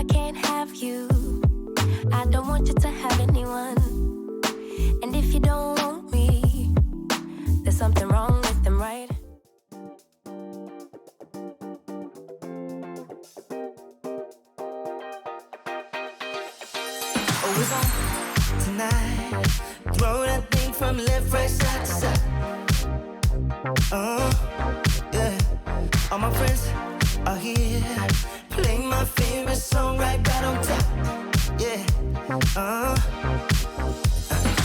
I can't have you. I don't want you to have anyone. And if you don't want me, there's something wrong with them, right? Always on tonight. Throw that thing from left, right, side to side. Yeah. All my friends are here. Playing my favorite song right on top. Yeah.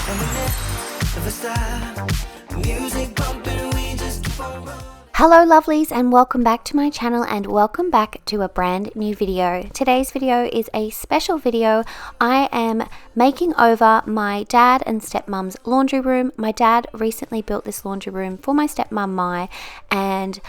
And we never stop. Music bumping, we just keep on rolling. Hello lovelies, and welcome back to my channel, and welcome back to a brand new video. Today's video is a special video. I am making over my dad and stepmom's laundry room. My dad recently built this laundry room for my stepmom Mai, and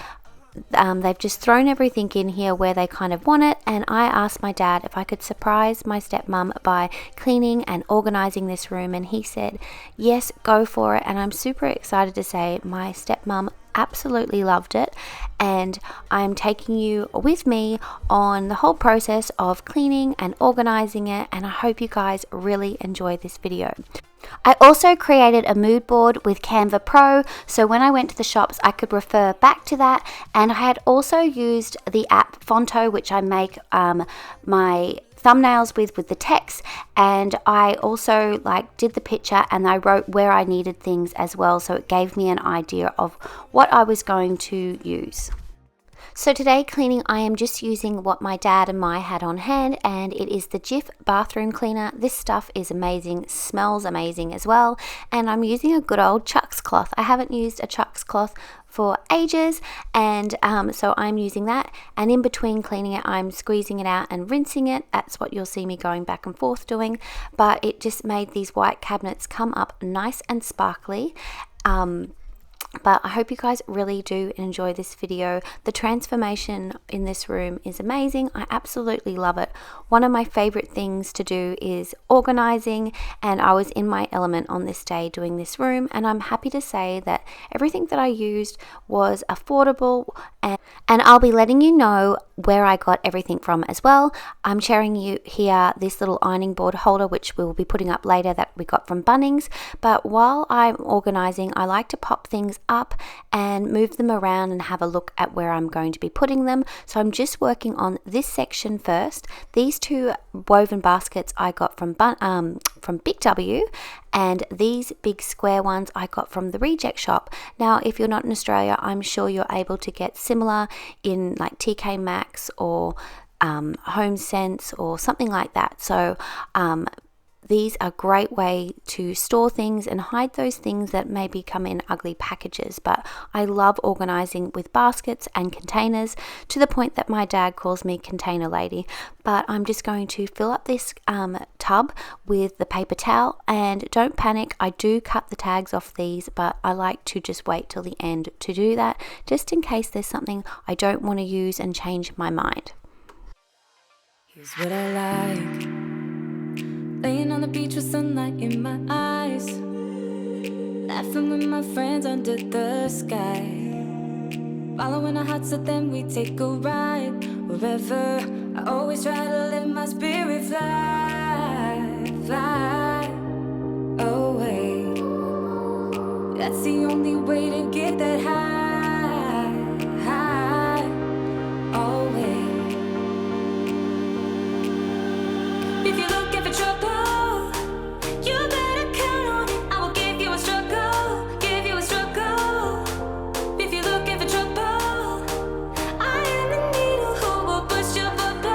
they've just thrown everything in here where they kind of want it, and I asked my dad if I could surprise my stepmom by cleaning and organizing this room, and he said yes, go for it. And I'm super excited to say my stepmom absolutely loved it, and I'm taking you with me on the whole process of cleaning and organizing it, and I hope you guys really enjoy this video. I also created a mood board with Canva Pro, so when I went to the shops I could refer back to that, and I had also used the app Fonto, which I make my thumbnails with the text, and I also did the picture and I wrote where I needed things as well, so it gave me an idea of what I was going to use. So today cleaning, I am just using what my dad and Mai had on hand, and it is the Jif bathroom cleaner. This stuff is amazing, smells amazing as well, and I'm using a good old Chucks cloth. I haven't used a Chucks cloth for ages, and so I'm using that, and in between cleaning it I'm squeezing it out and rinsing it. That's what you'll see me going back and forth doing, but it just made these white cabinets come up nice and sparkly. But I hope you guys really do enjoy this video. The transformation in this room is amazing. I absolutely love it. One of my favorite things to do is organizing, and I was in my element on this day doing this room, and I'm happy to say that everything that I used was affordable, and I'll be letting you know where I got everything from as well. I'm sharing you here this little ironing board holder, which we will be putting up later, that we got from Bunnings. But while I'm organizing, I like to pop things up and move them around and have a look at where I'm going to be putting them. So I'm just working on this section first. These two woven baskets I got from Bigw, and these big square ones I got from the Reject Shop. Now if you're not in Australia, I'm sure you're able to get similar in TK Maxx or Home Sense or something like that. So these are a great way to store things and hide those things that maybe come in ugly packages. But I love organizing with baskets and containers, to the point that my dad calls me container lady. But I'm just going to fill up this tub with the paper towel, and don't panic, I do cut the tags off these, but I like to just wait till the end to do that, just in case there's something I don't want to use and change my mind. Here's what I like. Laying on the beach with sunlight in my eyes, laughing with my friends under the sky, following our hearts, so then we take a ride wherever. I always try to let my spirit fly, fly away. That's the only way to get that high, high, always. If you're looking for trouble, you better count on it. I will give you a struggle, give you a struggle. If you're looking for trouble, I am the needle who will push your bubble,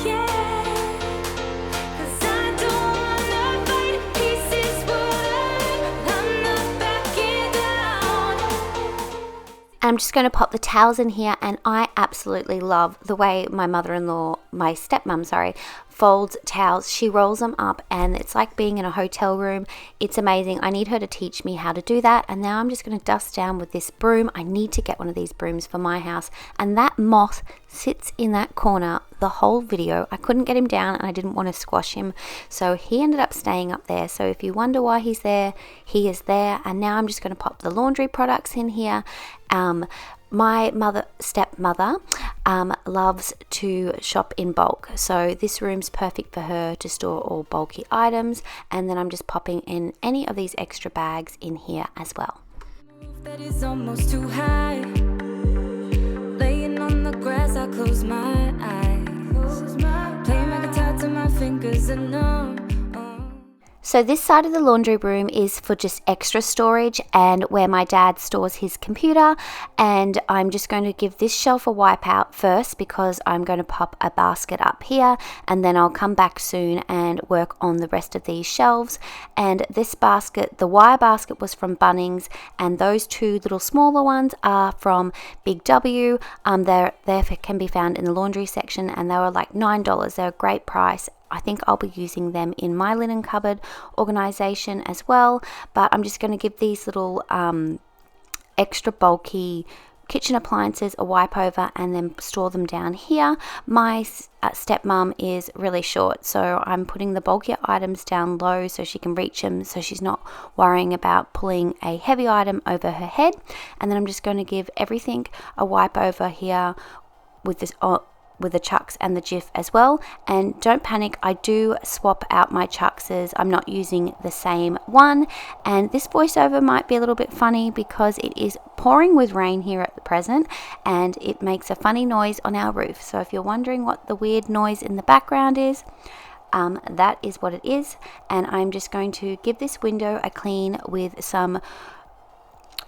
yeah. 'Cause I don't wanna fight pieces wood, I'm not backing down. I'm just going to pop the towels in here, and I absolutely love the way my mother-in-law, my stepmom, sorry, folds towels. She rolls them up, and it's like being in a hotel room. It's amazing. I need her to teach me how to do that. And now I'm just going to dust down with this broom. I need to get one of these brooms for my house. And that moth sits in that corner the whole video. I couldn't get him down, and I didn't want to squash him, so he ended up staying up there. So if you wonder why he's there, he is there. And now I'm just going to pop the laundry products in here. My stepmother loves to shop in bulk, so this room's perfect for her to store all bulky items, and then I'm just popping in any of these extra bags in here as well. That is almost too high. Laying on the grass, I close my eyes. Playing my guitar to my fingers and numb. So this side of the laundry room is for just extra storage and where my dad stores his computer, and I'm just going to give this shelf a wipe out first because I'm going to pop a basket up here, and then I'll come back soon and work on the rest of these shelves. And this basket, the wire basket, was from Bunnings, and those two little smaller ones are from Bigw. They can be found in the laundry section, and they were like $9. They're a great price. I think I'll be using them in my linen cupboard organisation as well, but I'm just going to give these little extra bulky kitchen appliances a wipe over and then store them down here. My stepmom is really short, so I'm putting the bulkier items down low so she can reach them, so she's not worrying about pulling a heavy item over her head. And then I'm just going to give everything a wipe over here with this with the chucks and the Jif as well. And don't panic, I do swap out my chuckses. I'm not using the same one, and this voiceover might be a little bit funny because it is pouring with rain here at the present, and it makes a funny noise on our roof. So if you're wondering what the weird noise in the background is, that is what it is. And I'm just going to give this window a clean with some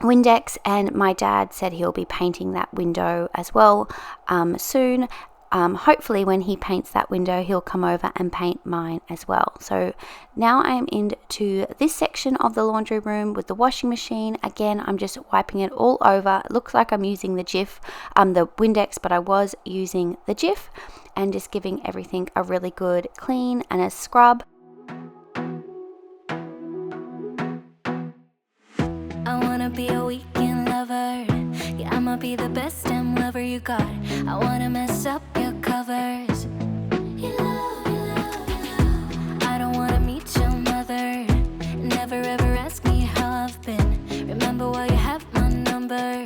Windex, and my dad said he'll be painting that window as well soon. Hopefully when he paints that window, he'll come over and paint mine as well. So now I am into this section of the laundry room with the washing machine. Again, I'm just wiping it all over. It looks like I'm using the Jif, the Windex, but I was using the Jif, and just giving everything a really good clean and a scrub. I wanna be a weekend lover. Yeah, I'ma be the best damn lover you got. I wanna mess up your covers. You love, you love, you love. I don't wanna meet your mother. Never ever ask me how I've been. Remember why you have my number.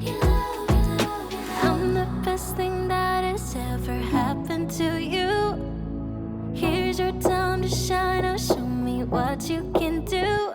You love, you love, you love. I'm the best thing that has ever happened to you. Here's your time to shine. Now show me what you can do.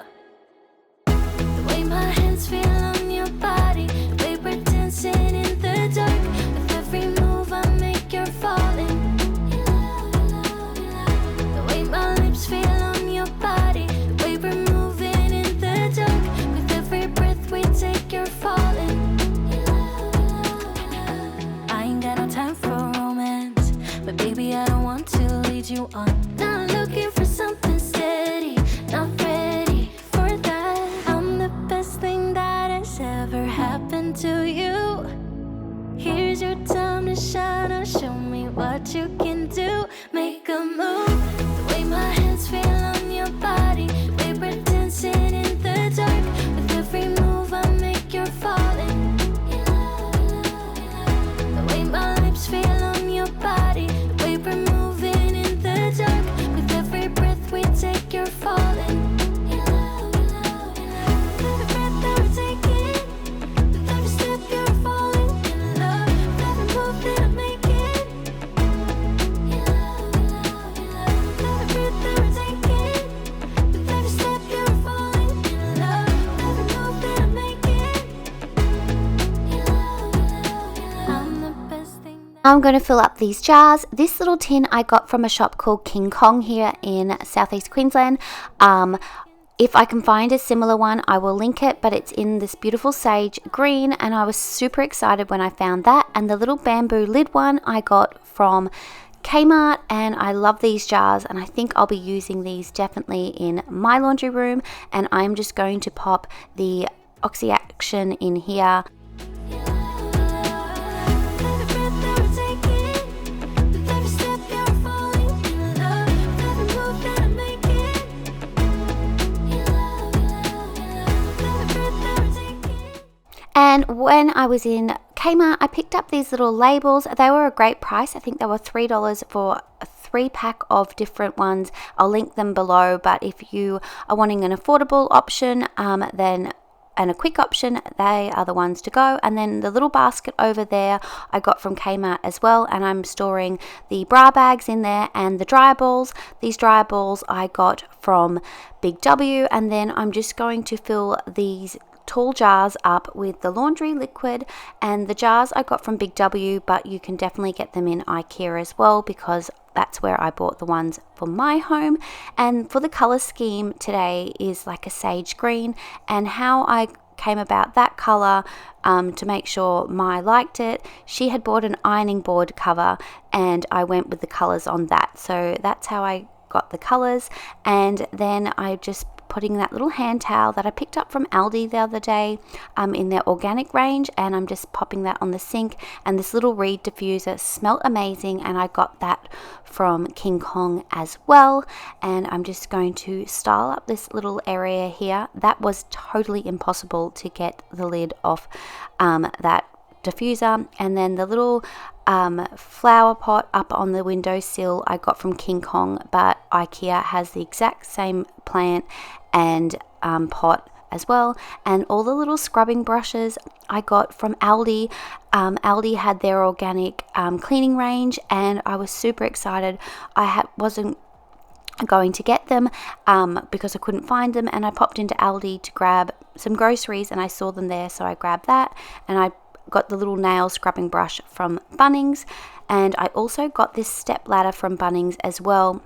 The way my hands feel on your body, the way we're dancing in the dark. With every move I make, you're falling. You love, you love, you love. The way my lips feel on your body, the way we're moving in the dark. With every breath we take, you're falling. You love, you love, you love. I ain't got no time for romance, but baby I don't want to lead you on. Not looking for something steady, not ready for that. I'm the best thing that has ever happened to you. Here's your time to shine. Now show me what you can do. Make a move. The way my hands feel on your body, the way we're dancing in the dark. With every move I make, you're falling. You love, you love, you love. The way my lips feel on your body, the way we're moving in the dark. With every breath we take, you're falling. You love, you love, you love. Every breath that we're taking, with every step you're falling in love. With every move that I'm making, you love, you love, you love. Every breath that we're taking, with every step you're falling in love. With every move that I'm making, you love, you love, you love. I'm the best thing that I'm going to fill up these jars. This little tin I got from a shop called King Kong here in southeast Queensland. If I can find a similar one, I will link it, but it's in this beautiful sage green, and I was super excited when I found that. And the little bamboo lid one I got from Kmart, and I love these jars, and I think I'll be using these definitely in my laundry room. And I'm just going to pop the Oxy Action in here. And when I was in Kmart, I picked up these little labels. They were a great price. I think they were $3 for a 3-pack of different ones. I'll link them below, but if you are wanting an affordable option, then and a quick option, they are the ones to go. And then the little basket over there I got from Kmart as well, and I'm storing the bra bags in there and the dryer balls. These dryer balls I got from Bigw, and then I'm just going to fill these tall jars up with the laundry liquid. And the jars I got from Bigw, but you can definitely get them in IKEA as well, because that's where I bought the ones for my home. And for the color scheme today is like a sage green, and how I came about that color to make sure Mai liked it, she had bought an ironing board cover and I went with the colors on that. So that's how I got the colors. And then I just putting that little hand towel that I picked up from Aldi the other day in their organic range, and I'm just popping that on the sink. And this little reed diffuser smelled amazing, and I got that from King Kong as well. And I'm just going to style up this little area here. That was totally impossible to get the lid off that diffuser. And then the little flower pot up on the windowsill I got from King Kong, but IKEA has the exact same plant and pot as well. And all the little scrubbing brushes I got from Aldi. Aldi had their organic cleaning range, and I was super excited. I wasn't going to get them because I couldn't find them, and I popped into Aldi to grab some groceries and I saw them there, so I grabbed that. And I got the little nail scrubbing brush from Bunnings, and I also got this step ladder from Bunnings as well.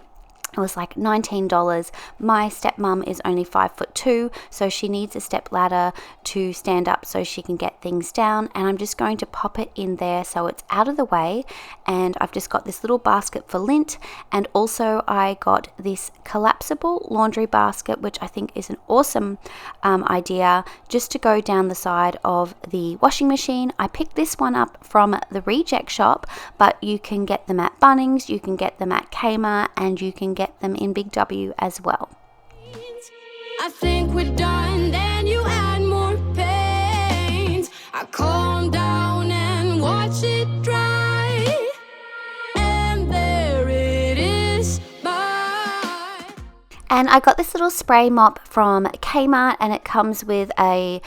It was like $19. My stepmom is only 5'2", so she needs a step ladder to stand up so she can get things down. And I'm just going to pop it in there so it's out of the way. And I've just got this little basket for lint, and also I got this collapsible laundry basket, which I think is an awesome idea, just to go down the side of the washing machine. I picked this one up from the reject shop, but you can get them at Bunnings, you can get them at Kmart, and you can get them in Bigw as well. I think we're done, then you add more paint. I calm down and watch it dry, and there it is, bye. And I got this little spray mop from Kmart, and it comes with a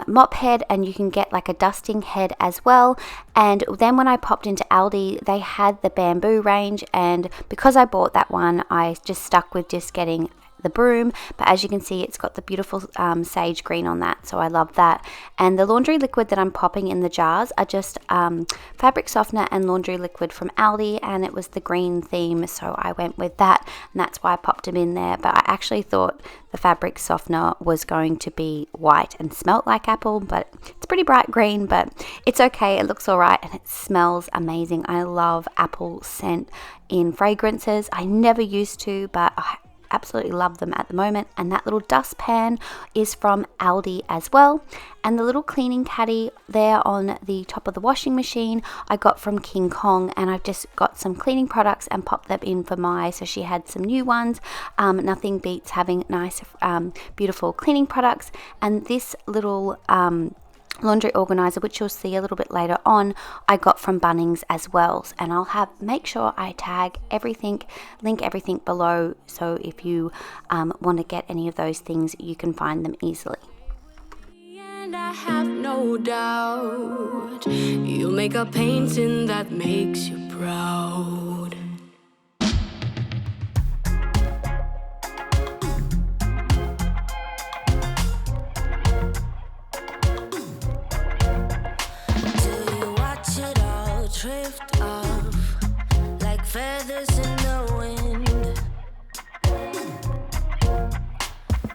mop head, and you can get like a dusting head as well. And then when I popped into Aldi, they had the bamboo range, and because I bought that one, I just stuck with just getting the broom. But as you can see, it's got the beautiful sage green on that, so I love that. And the laundry liquid that I'm popping in the jars are just fabric softener and laundry liquid from Aldi, and it was the green theme, so I went with that, and that's why I popped them in there. But I actually thought the fabric softener was going to be white and smelt like apple, but it's pretty bright green, but it's okay, it looks all right, and it smells amazing. I love apple scent in fragrances. I never used to, but I absolutely love them at the moment. And that little dustpan is from Aldi as well. And the little cleaning caddy there on the top of the washing machine I got from King Kong, and I've just got some cleaning products and popped them in for Mai, so she had some new ones. Nothing beats having nice beautiful cleaning products. And this little laundry organizer, which you'll see a little bit later on, I got from Bunnings as well. And I'll make sure I tag everything, link everything below, so if you want to get any of those things, you can find them easily. And I have no doubt you'll make a painting that makes you proud. Drift off like feathers in the wind.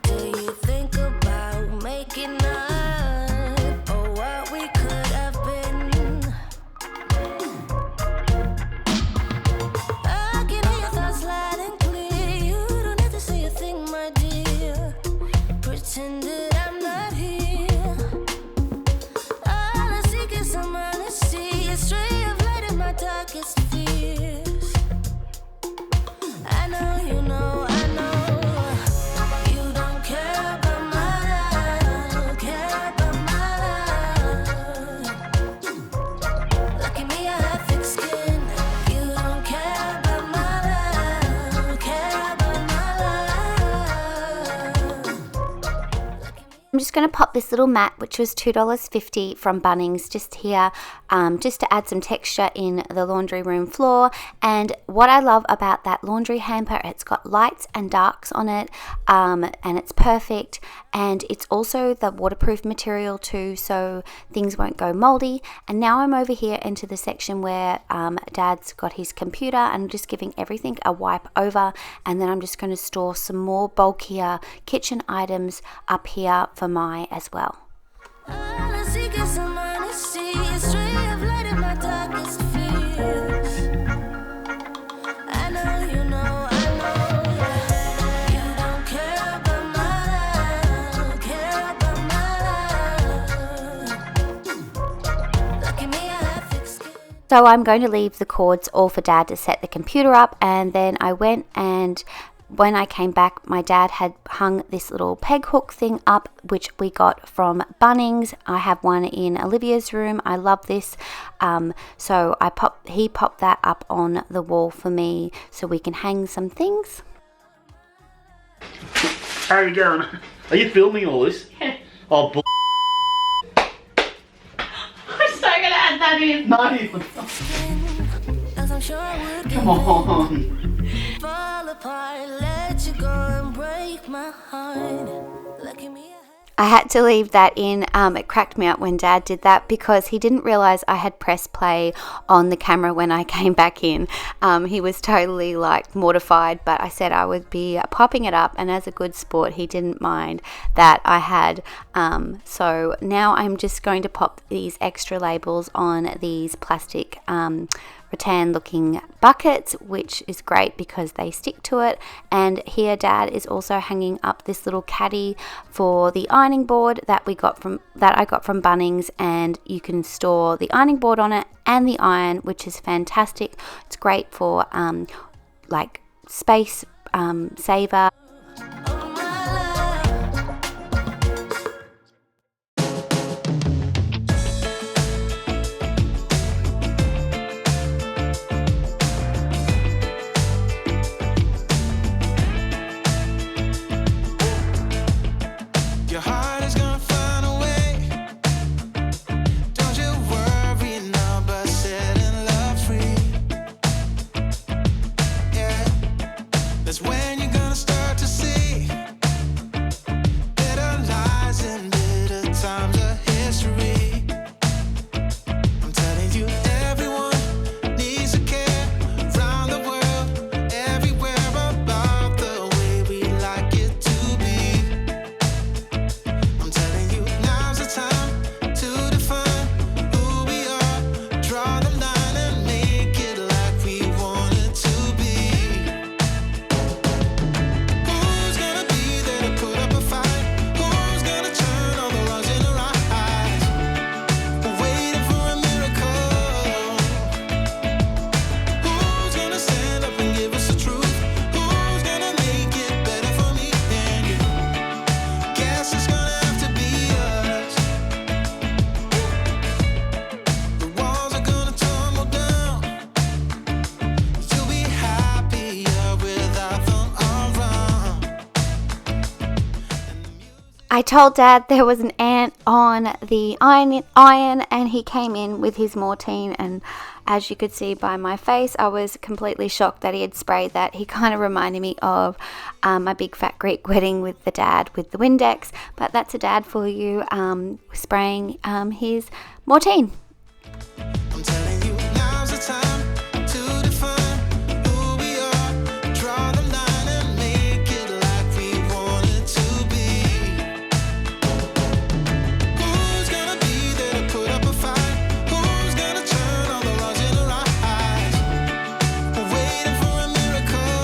Do you think about making up or what we could have been? I'm just going to pop this little mat, which was $2.50 from Bunnings, just here, just to add some texture in the laundry room floor. And what I love about that laundry hamper, it's got lights and darks on it, and it's perfect. And it's also the waterproof material too, so things won't go moldy. And now I'm over here into the section where Dad's got his computer, and I'm just giving everything a wipe over. And then I'm just going to store some more bulkier kitchen items up here for my as well. So I'm going to leave the cords all for Dad to set the computer up, and then I went, and when I came back, my dad had hung this little peg hook thing up, which we got from Bunnings. I have one in Olivia's room. I love this. So he popped that up on the wall for me so we can hang some things. How are you going? Are you filming all this? Yeah. Oh, I'm so gonna add that in. no! Come on! Fall apart, let you go and break my heart. Look at me. I had to leave that in. It cracked me up when Dad did that because he didn't realize I had pressed play on the camera when I came back in. He was totally like mortified, but I said I would be popping it up, and as a good sport, he didn't mind that I had. So now I'm just going to pop these extra labels on these plastic rattan looking buckets, which is great because they stick to it. And here Dad is also hanging up this little caddy for the ironing board that I got from Bunnings, and you can store the ironing board on it and the iron, which is fantastic. It's great for like space saver. I told Dad there was an ant on the iron, and he came in with his Mortine, and as you could see by my face, I was completely shocked that he had sprayed that. He kind of reminded me of my big fat Greek wedding with the dad with the Windex, but that's a dad for you, spraying his Mortine. I'm telling you, now's the time to define who we are. Draw the line and make it like we want it to be. Who's gonna be there to put up a fight? Who's gonna turn all the wrongs into right? We're waiting for a miracle.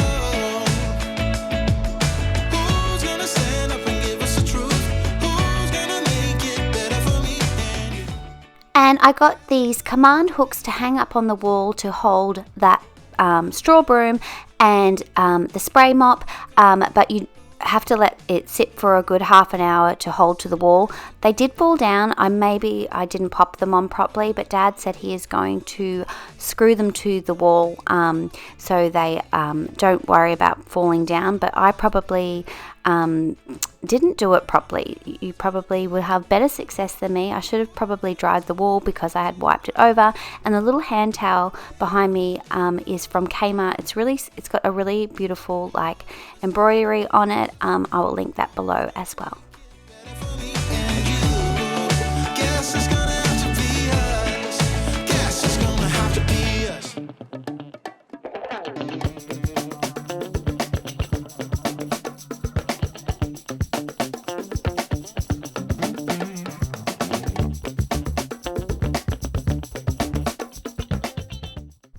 Who's gonna stand up and give us the truth? Who's gonna make it better for me and you? And I got these command hooks to hang up on the wall to hold that straw broom and the spray mop, but you have to let it sit for a good half an hour to hold to the wall. They did fall down. I didn't pop them on properly, but Dad said he is going to screw them to the wall so they don't worry about falling down. But I probably didn't do it properly. You probably would have better success than me. I should have probably dried the wool because I had wiped it over. And the little hand towel behind me is from Kmart. It's got a really beautiful like embroidery on it. I will link that below as well. Guess it's gonna have to be us. Guess it's gonna have to be us.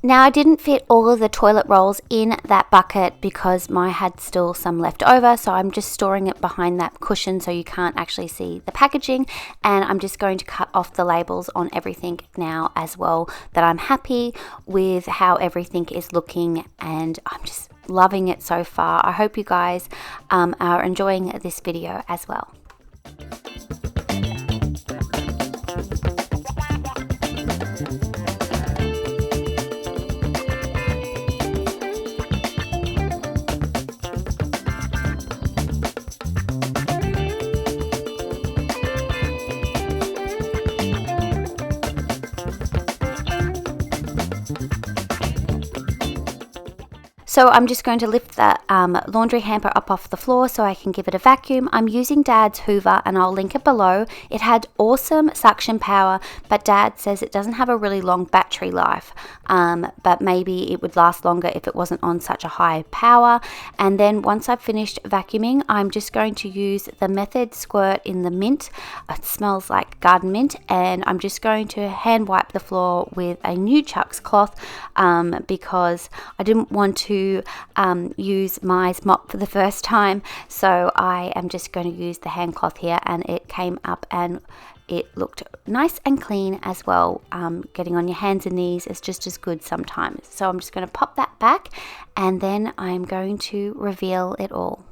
Now I didn't fit all of the toilet rolls in that bucket because I had still some left over, so I'm just storing it behind that cushion so you can't actually see the packaging, and I'm just going to cut off the labels on everything now as well, that I'm happy with how everything is looking and I'm just loving it so far. I hope you guys are enjoying this video as well. So I'm just going to lift the laundry hamper up off the floor so I can give it a vacuum. I'm using Dad's Hoover and I'll link it below. It had awesome suction power, but Dad says it doesn't have a really long battery life, but maybe it would last longer if it wasn't on such a high power. And then once I've finished vacuuming, I'm just going to use the Method Squirt in the mint. It smells like garden mint, and I'm just going to hand wipe the floor with a new Chuck's cloth because I didn't want to use my mop for the first time, so I am just going to use the hand cloth here, and it came up and it looked nice and clean as well. Getting on your hands and knees is just as good sometimes. So I'm just going to pop that back, and then I'm going to reveal it all.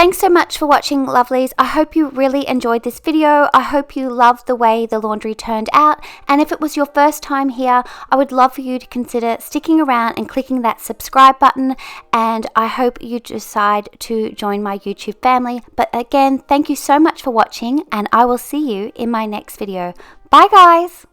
thanks so much for watching, lovelies. I hope you really enjoyed this video. I hope you loved the way the laundry turned out. And if it was your first time here, I would love for you to consider sticking around and clicking that subscribe button. And I hope you decide to join my YouTube family. But again, thank you so much for watching, and I will see you in my next video. Bye, guys.